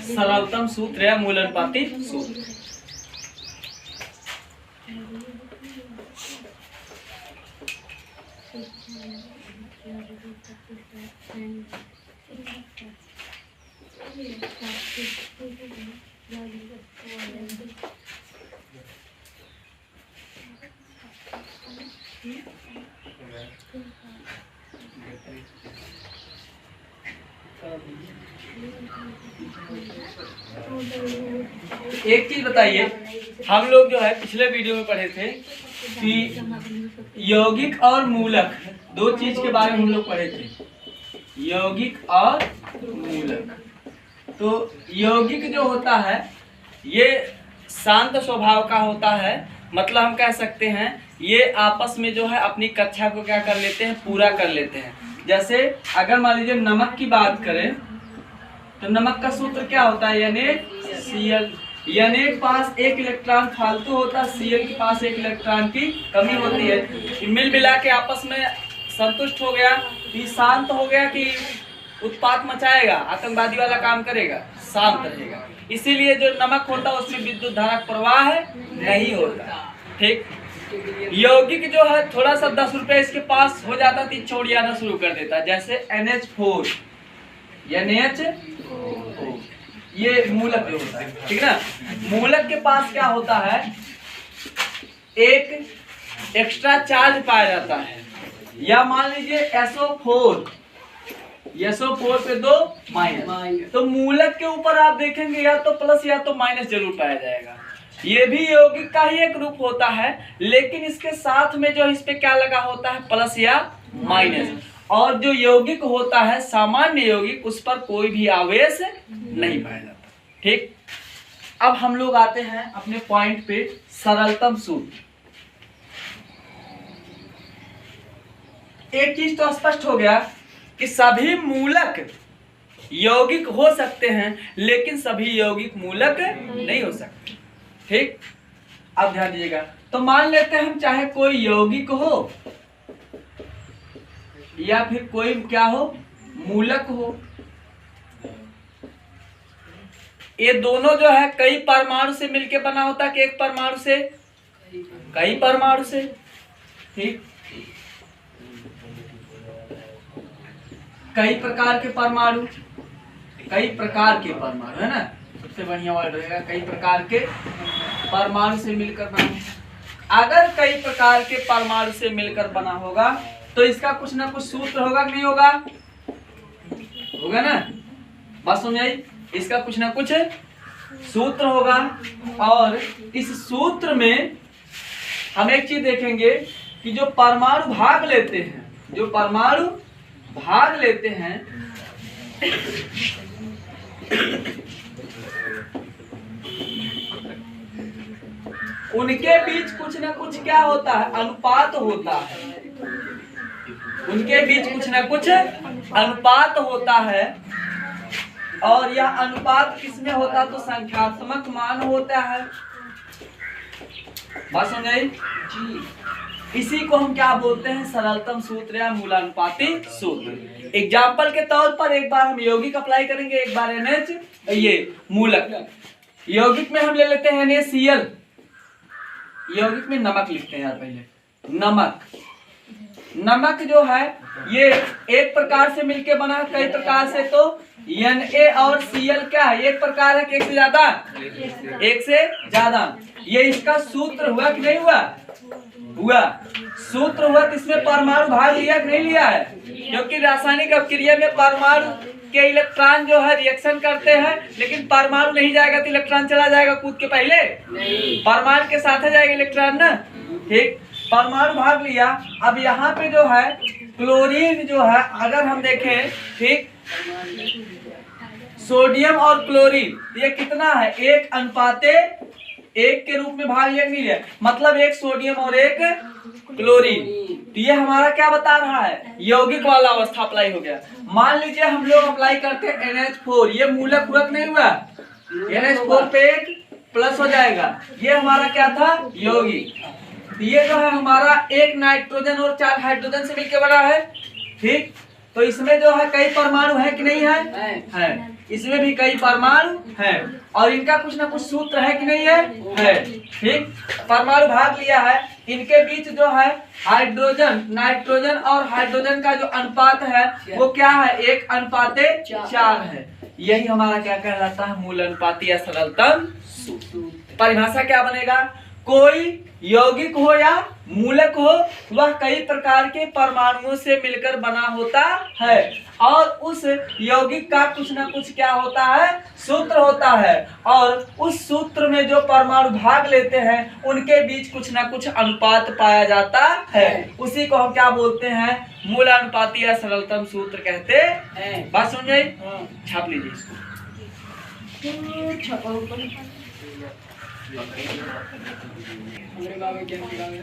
सरलतम सूत्र या मूल अनुपाती सूत्र। एक चीज बताइए, हम लोग जो है पिछले वीडियो में पढ़े थे कि यौगिक और मूलक दो चीज के बारे में हम लोग पढ़े थे, यौगिक और मूलक। तो यौगिक जो होता है ये शांत स्वभाव का होता है, मतलब हम कह सकते हैं ये आपस में जो है अपनी कक्षा को क्या कर लेते हैं, पूरा कर लेते हैं। जैसे अगर मान लीजिए नमक की बात करें तो नमक का सूत्र क्या होता है, NaCl। Na के पास एक इलेक्ट्रॉन फालतू होता है, Cl के पास एक इलेक्ट्रॉन की कमी होती है। मिल मिला के आपस में संतुष्ट हो गया, ये शांत हो गया कि उत्पात मचाएगा, आतंकवादी वाला काम करेगा, शांत रहेगा। इसीलिए जो नमक होता है उसमें विद्युत धारा प्रवाह नहीं होता। ठीक, यौगिक जो है थोड़ा सा 10 रुपये इसके पास हो जाता तो छोड़ जाना शुरू कर देता, जैसे NH4 ये मूलक जो होता है, ठीक ना। मूलक के पास क्या होता है, एक एक्स्ट्रा चार्ज पाया जाता है, या मान लीजिए SO4 पे 2 माइनस, तो मूलक के ऊपर आप देखेंगे या तो प्लस या तो माइनस जरूर पाया जाएगा। ये भी यौगिक का ही एक रूप होता है, लेकिन इसके साथ में जो इस पे क्या लगा होता है, प्लस या माइनस। और जो यौगिक होता है सामान्य यौगिक, उस पर कोई भी आवेश नहीं पाया जाता। ठीक, अब हम लोग आते हैं अपने पॉइंट पे, सरलतम सूत्र। एक चीज तो स्पष्ट हो गया कि सभी मूलक यौगिक हो सकते हैं, लेकिन सभी यौगिक मूलक नहीं हो सकते। ठीक, अब ध्यान दीजिएगा। तो मान लेते हैं हम चाहे कोई यौगिक हो या फिर कोई क्या हो, मूलक हो, ये दोनों जो है कई परमाणु से मिलकर बना होता है कि एक परमाणु से, कई परमाणु से। ठीक, कई प्रकार के परमाणु, कई प्रकार के परमाणु है ना, सबसे बढ़िया वर्ड रहेगा, कई प्रकार के परमाणु से मिलकर बना। अगर कई प्रकार के परमाणु से मिलकर बना होगा तो इसका कुछ ना कुछ सूत्र होगा कि नहीं होगा, होगा ना। बात समझ आई, इसका कुछ ना कुछ सूत्र होगा। और इस सूत्र में हम एक चीज देखेंगे कि जो परमाणु भाग लेते हैं, जो परमाणु भाग लेते हैं उनके बीच कुछ ना कुछ क्या होता है, अनुपात होता है। उनके बीच कुछ ना कुछ अनुपात होता है, और यह अनुपात किसमें होता, तो संख्यात्मक मान होता है। बात समझाई जी। इसी को हम क्या बोलते हैं, सरलतम सूत्र या मूलानुपाती सूत्र। एग्जाम्पल के तौर पर एक बार हम यौगिक अप्लाई करेंगे, एक बार NH, ये मूलक। यौगिक में हम ले लेते हैं NaCl, यौगिक में नमक लिखते हैं यार पहले। नमक जो है ये एक प्रकार से मिलके बना है, कई प्रकार से। तो Na और Cl क्या है, एक प्रकार है कि एक से ज्यादा, एक से ज्यादा। ये इसका सूत्र हुआ कि नहीं हुआ, हुआ। सूत्र हुआ तो इसमें परमाणु भाग लिया कि नहीं लिया है, क्योंकि रासायनिक अभिक्रिया में परमाणु के इलेक्ट्रॉन जो है रिएक्शन करते हैं, लेकिन परमाणु नहीं जाएगा तो इलेक्ट्रॉन चला जाएगा कूद के, पहले परमाणु के साथ जाएगा इलेक्ट्रॉन ना। ठीक, परमाणु भाग लिया। अब यहाँ पे जो है क्लोरीन जो है, अगर हम देखें, ठीक, सोडियम और क्लोरीन ये कितना है, 1:1 के रूप में भाग लिया नहीं लिया, मतलब एक सोडियम और एक क्लोरीन। तो ये हमारा क्या बता रहा है, यौगिक वाला अवस्था अप्लाई हो गया। मान लीजिए हम लोग अप्लाई करते हैं NH4, ये मूलक पूरक नहीं हुआ, NH4 पे एक प्लस हो जाएगा, ये हमारा क्या था, यौगिक। ये जो है हमारा एक नाइट्रोजन और 4 हाइड्रोजन से मिलकर बना है, ठीक। तो इसमें जो है कई परमाणु है कि नहीं है? है। इसमें भी कई परमाणु है और इनका कुछ ना कुछ सूत्र है कि नहीं है? ठीक। परमाणु भाग लिया है, इनके बीच जो है हाइड्रोजन, नाइट्रोजन और हाइड्रोजन का जो अनुपात है वो क्या है? 1:4 है। यही हमारा क्या कहलाता है? मूल अनुपाती या सरलतम सूत्र। परिभाषा क्या बनेगा? कोई यौगिक हो या मूलक हो, वह कई प्रकार के परमाणुओं से मिलकर बना होता है और उस यौगिक का कुछ ना कुछ क्या होता है? सूत्र होता है और उस सूत्र में जो परमाणु भाग लेते हैं उनके बीच कुछ ना कुछ अनुपात पाया जाता है। उसी को हम क्या बोलते हैं? मूल अनुपाती या सरलतम सूत्र कहते हैं। बात समझ गई? छाप लीजिए इसको।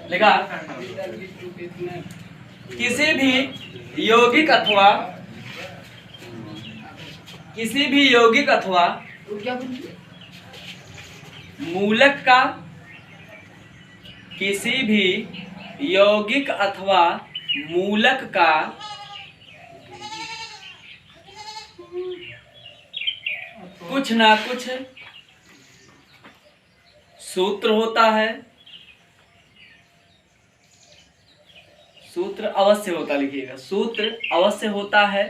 लिखा किसी भी यौगिक अथवा मूलक का, किसी भी यौगिक अथवा मूलक का कुछ ना कुछ सूत्र होता है। सूत्र अवश्य होता, लिखिएगा, सूत्र अवश्य होता है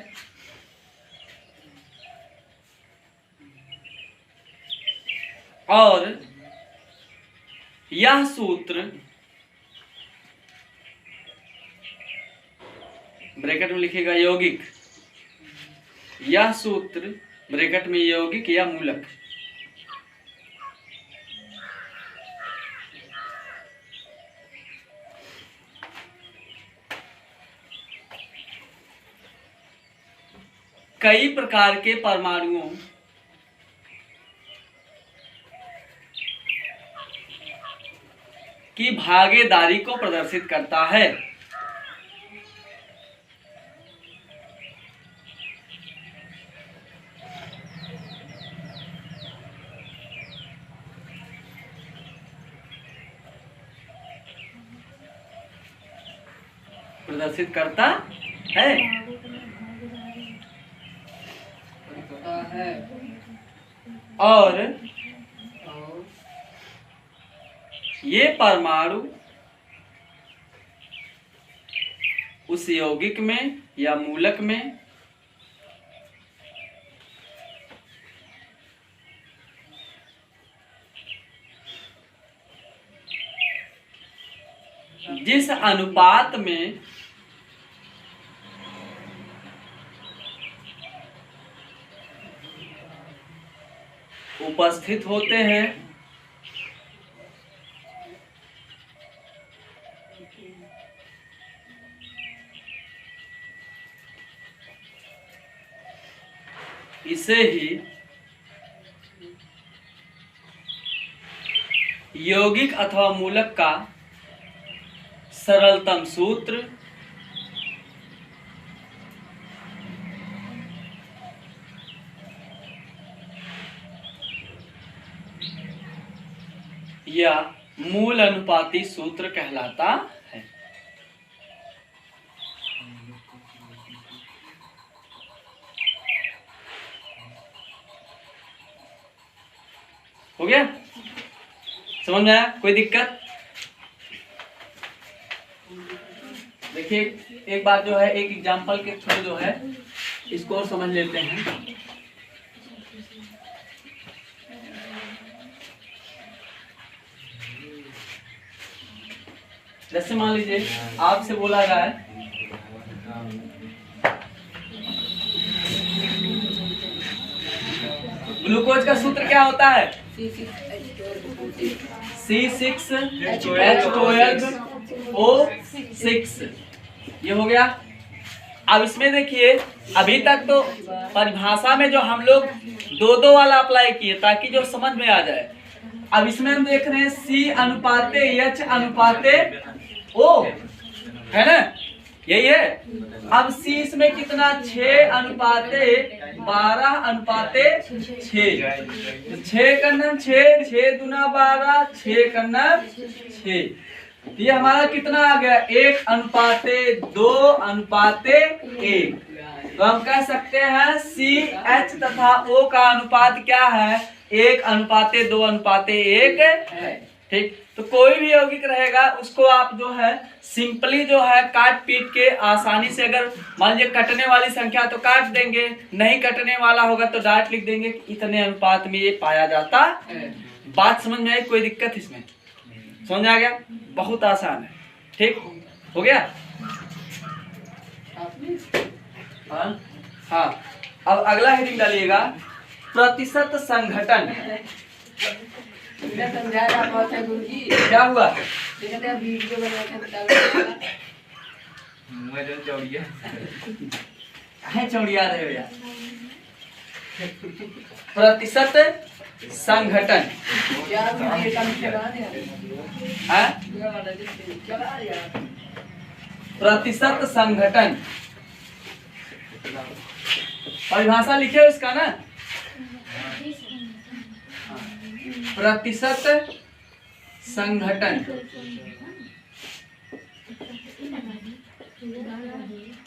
और यह सूत्र ब्रैकेट में लिखिएगा यौगिक, यह सूत्र ब्रैकेट में यौगिक या मूलक कई प्रकार के परमाणुओं की भागीदारी को प्रदर्शित करता है। प्रदर्शित करता है और ये परमाणु उस यौगिक में या मूलक में जिस अनुपात में उपस्थित होते हैं इसे ही यौगिक अथवा मूलक का सरलतम सूत्र या मूल अनुपाती सूत्र कहलाता है। हो गया? समझ में आया? कोई दिक्कत? देखिए एक बात जो है, एक एग्जांपल के थ्रू जो है इसको और समझ लेते हैं। जैसे मान लीजिए आपसे बोला जाए ग्लूकोज का सूत्र क्या होता है? C6H12O6। ये हो गया। अब इसमें देखिए अभी तक तो परिभाषा में जो हम लोग दो वाला अप्लाई किए ताकि जो समझ में आ जाए। अब इसमें हम देख रहे हैं C/H/O है ना, यही है। अब C इसमें कितना? 6:12:6। 6 का 6, 6 दूना 12, 6 का 6। ये हमारा कितना आ गया 1:2:1। तो हम कह सकते हैं CH तथा O का अनुपात क्या है 1:2:1 है। ठीक, तो कोई भी यौगिक रहेगा उसको आप जो है सिंपली जो है काट पीट के आसानी से, अगर मान लीजिए कटने वाली संख्या तो काट देंगे, नहीं कटने वाला होगा तो डायरेक्ट लिख देंगे कि इतने अनुपात में ये पाया जाता है। बात समझ में आई? कोई दिक्कत इसमें? समझ आ गया? बहुत आसान है। ठीक हो गया? हाँ, अब अगला हेडिंग डालिएगा प्रतिशत संघटन। क्या हुआ? चौड़िया रहे हो यार। प्रतिशत संघटन प्रतिशत संघटन परिभाषा लिखे हो इसका ना। प्रतिशत संघटन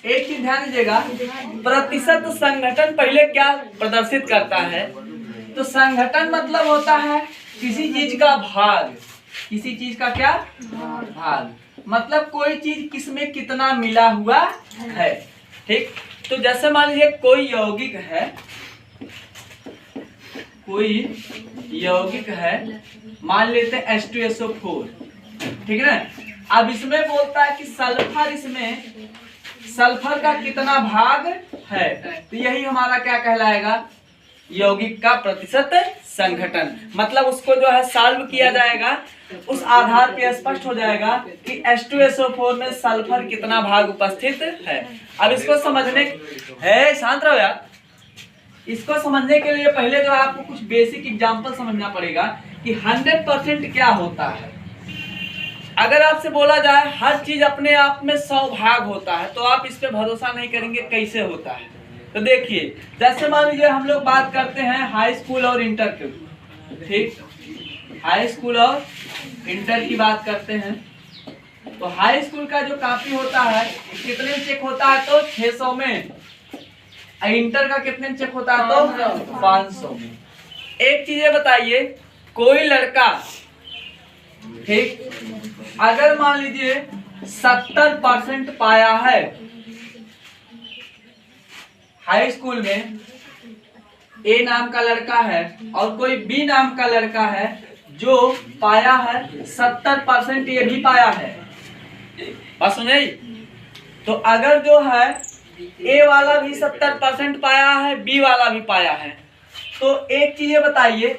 एक चीज ध्यान दीजिएगा, प्रतिशत संघटन पहले क्या प्रदर्शित करता है? तो संघटन मतलब होता है किसी चीज का भाग। किसी चीज का क्या भाग, मतलब कोई चीज किसमें कितना मिला हुआ है। ठीक, तो जैसे मान लीजिए कोई यौगिक है, कोई यौगिक है, मान लेते हैं H2SO4। ठीक है ना। अब इसमें बोलता है कि सल्फर, इसमें सल्फर का कितना भाग है, तो यही हमारा क्या कहलाएगा यौगिक का प्रतिशत संघटन। मतलब उसको जो है सॉल्व किया जाएगा, उस आधार पे स्पष्ट हो जाएगा कि H2SO4 में सल्फर कितना भाग उपस्थित है। अब इसको समझने है, शांत रहो यार। इसको समझने के लिए पहले जो है आपको कुछ बेसिक एग्जांपल समझना पड़ेगा कि 100% क्या होता है। अगर आपसे बोला जाए हर चीज अपने आप में 100 भाग होता है, तो आप इस पे भरोसा नहीं करेंगे कैसे होता है। तो देखिए, जैसे मान लीजिए हम लोग बात करते हैं हाई स्कूल और इंटर की। ठीक, हाई स्कूल और इंटर की बात करते हैं, तो हाई स्कूल का जो कॉपी होता है कितने चेक होता है? तो 600 में। इंटर का कितने चेक होता है? तो 500 में। एक चीज बताइए, कोई लड़का, ठीक, अगर मान लीजिए 70% पाया है हाई स्कूल में, ए नाम का लड़का है और कोई बी नाम का लड़का है जो पाया है 70%, ये भी पाया है। बात सुनिए, तो अगर जो है ए वाला भी 70% पाया है, बी वाला भी पाया है, तो एक चीज बताइए,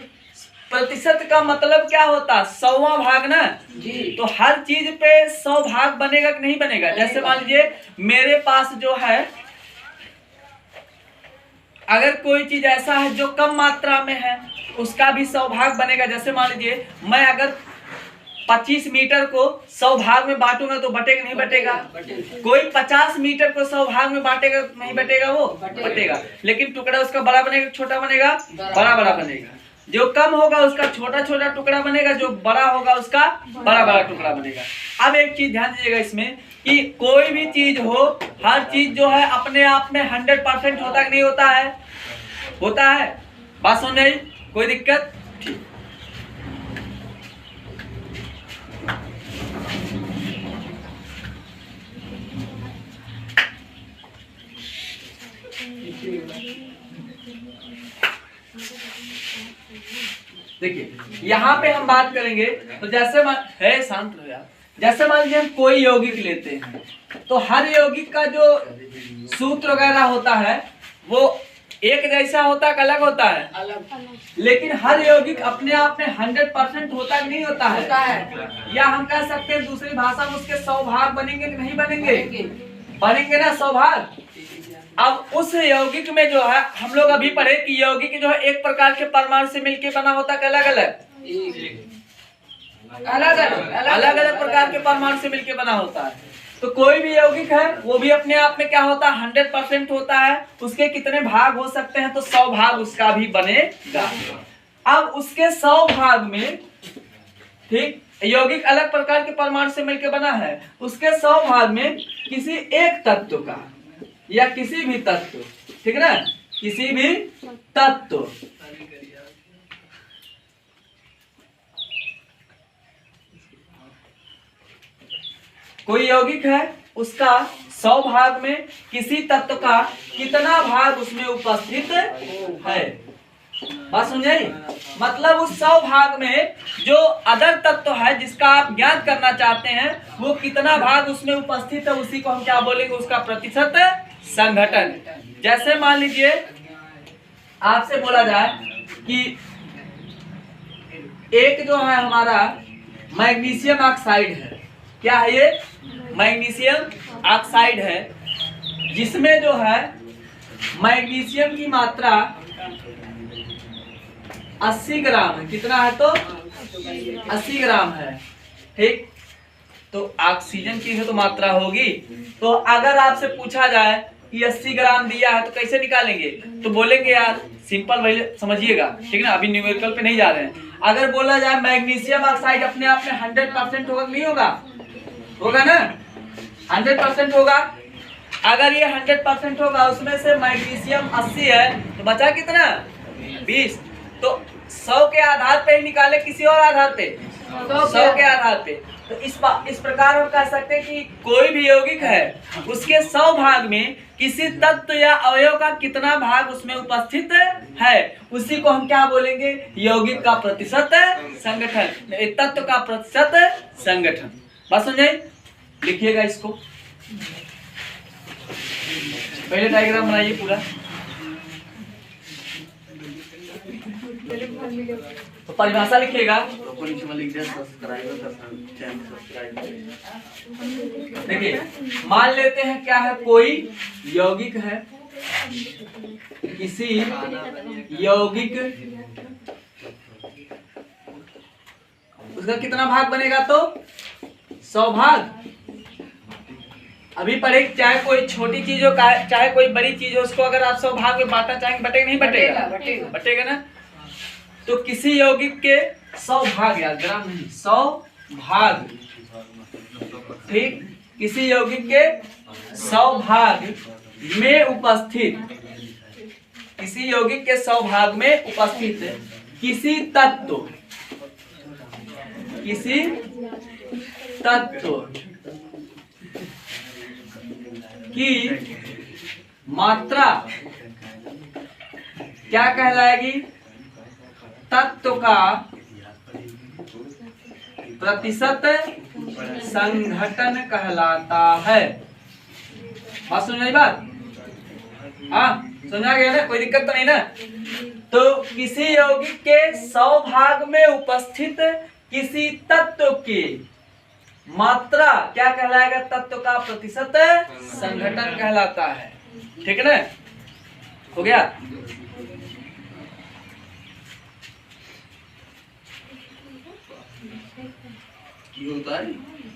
प्रतिशत का मतलब क्या होता है? 100वां भाग ना जी। तो हर चीज पे 100 भाग बनेगा कि नहीं बनेगा? जैसे मान लीजिए मेरे पास जो है, अगर कोई चीज ऐसा है जो कम मात्रा में है, उसका भी 100 भाग बनेगा। जैसे मान लीजिए मैं अगर 25 मीटर को 100 भाग में बांटूंगा तो बटेगा नहीं बटेगा? कोई 50 मीटर को 100 भाग में बांटेगा नहीं बटेगा? वो बटेगा, लेकिन टुकड़ा उसका बड़ा बनेगा छोटा बनेगा? बड़ा बड़ा बनेगा। जो कम होगा उसका छोटा छोटा टुकड़ा बनेगा, जो बड़ा होगा उसका बड़ा बड़ा टुकड़ा बनेगा। अब एक चीज ध्यान दीजिएगा इसमें कि कोई भी चीज हो, हर चीज जो है अपने आप में 100% होता कि नहीं होता है? होता है। बात समझ में आई? कोई दिक्कत? ठीक, देखिए यहाँ पे हम बात करेंगे, तो जैसे है, शांत रहो यार। जैसे मान लीजिए हम कोई यौगिक लेते हैं, तो हर यौगिक का जो सूत्र वगैरह होता है वो एक जैसा होता है, अलग होता है? अलग। लेकिन हर यौगिक अपने आप में 100% होता कि नहीं होता है? या हम कह सकते हैं दूसरी भाषा में उसके 100 भाग बनेंगे कि नहीं बनेंगे? बनेंगे ना 100 भाग। अब उस यौगिक में जो है हम लोग अभी पढ़े कि यौगिक जो है एक प्रकार के परमाणु से मिलकर बना होता है, अलग अलग अलग अलग अलग प्रकार के परमाणु से मिलकर बना होता है। तो कोई भी यौगिक है वो भी अपने आप में क्या होता है? 100% होता है। उसके कितने भाग हो सकते हैं? तो 100 भाग उसका भी बनेगा। अब उसके 100 भाग में, ठीक, यौगिक अलग प्रकार के परमाणु से मिलकर बना है, उसके 100 भाग में किसी एक तत्व का या किसी भी तत्व, ठीक है ना, किसी भी तत्व कोई यौगिक है, उसका 100 भाग में किसी तत्व का कितना भाग उसमें उपस्थित है। बात समझे? मतलब उस 100 भाग में जो अदर तत्व है जिसका आप ज्ञात करना चाहते हैं वो कितना भाग उसमें उपस्थित है, उसी को हम क्या बोलेंगे, उसका प्रतिशत संघटन। जैसे मान लीजिए आपसे बोला जाए कि एक जो है हमारा मैग्नीशियम ऑक्साइड है, क्या है ये, मैग्नीशियम ऑक्साइड है, जिसमें जो है मैग्नीशियम की मात्रा 80 ग्राम है। कितना है तो 80 ग्राम है, ठीक। तो ऑक्सीजन की तो मात्रा होगी, तो अगर आपसे पूछा जाए कि 80 ग्राम दिया है तो कैसे निकालेंगे, तो बोलेंगे यार सिंपल वही समझिएगा, ठीक है ना, अभी न्यूमेरिकल पे नहीं जा रहे हैं। अगर बोला जाए मैग्नीशियम ऑक्साइड अपने आप में 100% होगा, नहीं होगा, होगा ना, 100% होगा। अगर ये 100% होगा, उसमें से मैग्नीशियम 80 है तो बचा कितना, 20। तो 100 के आधार पे ही निकाले, किसी और आधार पे, 100 के आधार पे। तो इस प्रकार हम कह सकते हैं कि कोई भी यौगिक है उसके 100 भाग में किसी तत्व या अवयव का कितना भाग उसमें उपस्थित है, उसी को हम क्या बोलेंगे, यौगिक का प्रतिशत संगठन, तत्व का प्रतिशत संगठन। बात समझे? लिखिएगा इसको, पहले डायग्राम बनाइए पूरा। तो परिभाषा लिखिएगा, देखिए मान लेते हैं क्या है, कोई यौगिक है, किसी यौगिक उसका कितना भाग बनेगा, तो 100 भाग। अभी पढ़े, चाहे कोई छोटी चीज हो चाहे कोई बड़ी चीज हो, उसको अगर आप 100 भाग में बांटना चाहेंगे, बटेगा नहीं बटेगा, बटेगा ना। तो किसी यौगिक के 100 भाग, यार ग्राम नहीं, 100 भाग, ठीक, किसी यौगिक के 100 भाग में उपस्थित, किसी यौगिक के 100 भाग में उपस्थित किसी तत्व, किसी तत्व की मात्रा क्या कहलाएगी, तत्व का प्रतिशत संघटन कहलाता है। बात समझ आई बात? हाँ समझा गया ना, कोई दिक्कत तो नहीं ना। तो किसी यौगिक के 100 भाग में उपस्थित किसी तत्व की मात्रा क्या कहलाएगा, तत्व का प्रतिशत संघटन कहलाता है, ठीक है ना, हो गया।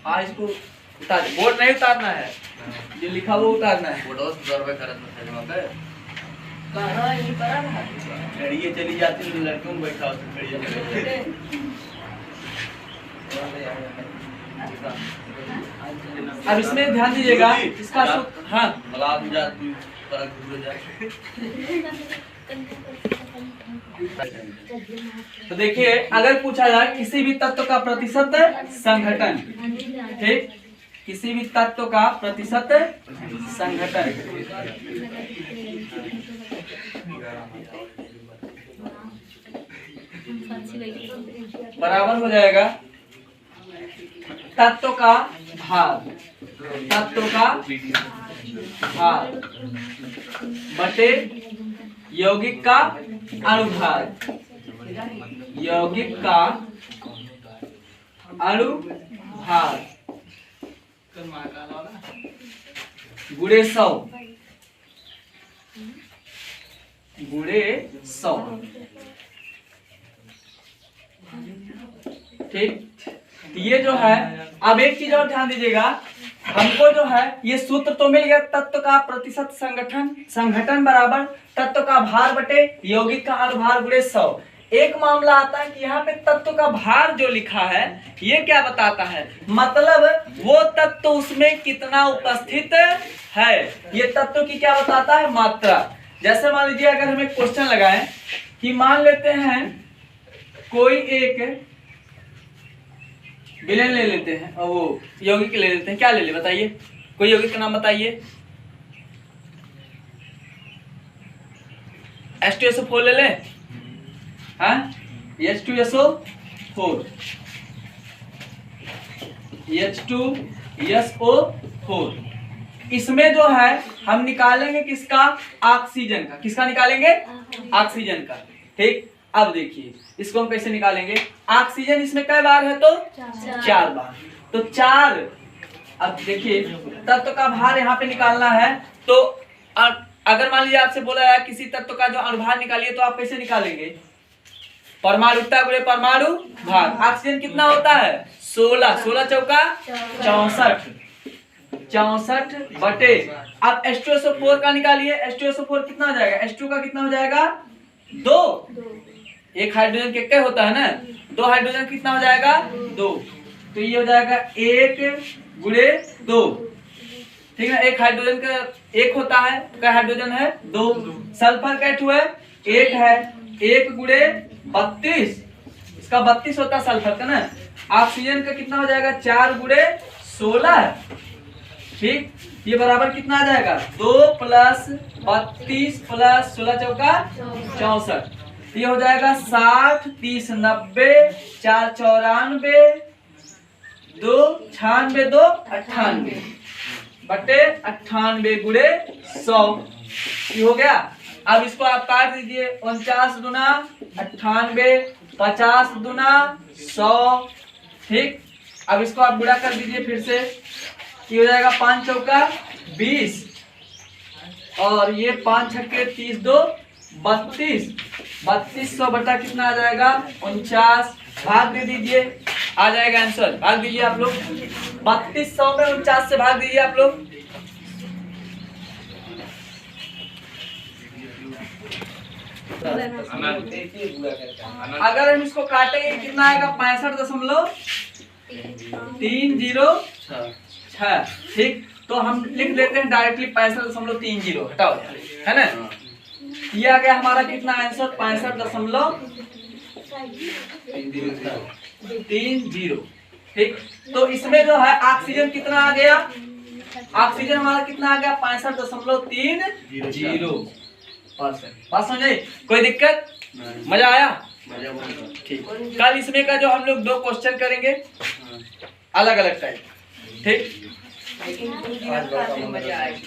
हाँ इसको उतार, बोर्ड नहीं उतारना है, जो लिखा वो उतारना है। ये चली जाती है लड़कियों में बैठा अब इसमें ध्यान दीजिएगा, इसका हाँ तो देखिए अगर पूछा जाए किसी भी तत्व का प्रतिशत संघटन, ठीक, किसी भी तत्व का प्रतिशत संघटन, बराबर हो जाएगा तत्व का भाग, तत्व का भाग बटे यौगिक का अनुभाग, यौगिक का अनुभाग गुणे 100, गुणे 100, ठीक। ये जो है, अब एक चीज और ध्यान दीजिएगा, हमको जो है ये सूत्र तो मिल गया, तत्व का प्रतिशत संघटन बराबर तत्व का भार बटे यौगिक का अनुभार गुणे 100। एक मामला आता है कि यहाँ पे तत्व का भार जो लिखा है ये क्या बताता है, मतलब वो तत्व उसमें कितना उपस्थित है, ये तत्व की क्या बताता है, मात्रा। जैसे मान लीजिए अगर हम एक क्वेश्चन लगाएं कि मान लेते हैं कोई एक विलेन ले लेते हैं और वो यौगिक ले लेते हैं, क्या ले ले बताइए, कोई यौगिक का नाम बताइए। H2SO4 ले लें, हाँ H2SO4, H2SO4, इसमें जो है हम निकालेंगे किसका, ऑक्सीजन का। किसका निकालेंगे, ऑक्सीजन का। ठीक, अब देखिए इसको हम कैसे निकालेंगे, ऑक्सीजन इसमें कई बार है तो 4 बार, तो 4। अब देखिए तत्व का भार यहाँ पे निकालना है, तो अगर मान लीजिए आपसे बोला है किसी तत्व का जो अनुभार निकालिए, तो आप कैसे निकालेंगे, परमाणुता गुणे परमाणु भार। ऑक्सीजन कितना होता है 16, 16 चौका 64 बटे, अब H2SO4 का निकालिए, H2SO4 कितना हो जाएगा, H2 का कितना हो जाएगा 2, एक हाइड्रोजन के होता है ना, 2 हाइड्रोजन कितना हो जाएगा 2, तो ये हो जाएगा 1 गुणे 2, ठीक है। एक हाइड्रोजन का 1 होता है, क्या हाइड्रोजन है 2, सल्फर का 2 है 1 है, 1 गुणे 32, इसका 32 होता है सल्फर का ना। ऑक्सीजन का कितना हो जाएगा 4 गुणे 16, ठीक, ये बराबर कितना आ जाएगा 2 + 32 + 16 चौका 64, ये हो जाएगा 60 30 90 4 94 2 96 2 98 बटे 98 गुणे 100, ये हो गया। अब इसको आप काट दीजिए, 49 दूना 98 50 दूना 100, ठीक। अब इसको आप गुणा कर दीजिए फिर से, ये हो जाएगा 5 चौका 20 और ये 5 छक्के 30 2 32, 3200 बटा कितना आ जाएगा 49, भाग दे दीजिए, आ जाएगा आंसर। भाग दीजिए आप लोग, 3200 में 49 से भाग दीजिए आप लोग, अगर हम इसको काटेंगे कितना आएगा 65.306, ठीक। तो हम लिख देते हैं डायरेक्टली 65.30, हटाओ है ना, ये आ गया हमारा कितना आंसर 65.30, ठीक। तो इसमें जो है ऑक्सीजन कितना आ गया, ऑक्सीजन हमारा कितना आ गया 65.30%। बात समझे, कोई दिक्कत, मजा आया, ठीक। कल इसमें का जो हम लोग 2 क्वेश्चन करेंगे अलग अलग टाइप, ठीक। मजा आएगी।